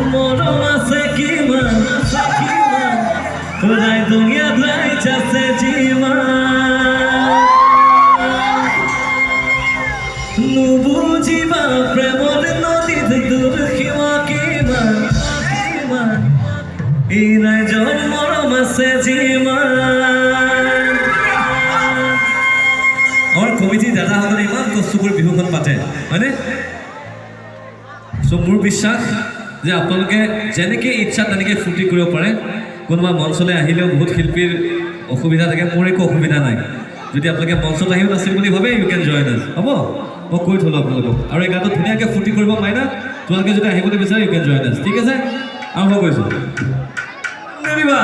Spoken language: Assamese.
মৰম আছে কিমান তোৰাই দুনিয়াত ৰাইছে যিমান নুবুজিবা প্ৰেমৰ নদীত দুখিৱা কিমান এই ৰাইজৰ মৰম আছে যিমান আমাৰ কমিটি দাদাসকলে ইমান কষ্ট কৰি বিহুখন পাতে হয়নে চ' মোৰ বিশ্বাস যে আপোনালোকে যেনেকৈ ইচ্ছা তেনেকৈ ফূৰ্তি কৰিব পাৰে কোনোবা মঞ্চলৈ আহিলেও বহুত শিল্পীৰ অসুবিধা থাকে মোৰ একো অসুবিধা নাই যদি আপোনালোকে মঞ্চত আহিও নাছিল বুলি ভাবে ইউ কেন জইন আছ হ'ব মই কৈ থ'লোঁ আপোনালোকক আৰু এই গানটো ধুনীয়াকৈ ফূৰ্তি কৰিব পাৰে না তোমালোকে যদি আহিবলৈ বিচাৰে ইউ কেন জইন আছ ঠিক আছে আৰম্ভ কৰিছোঁ নেৰিবা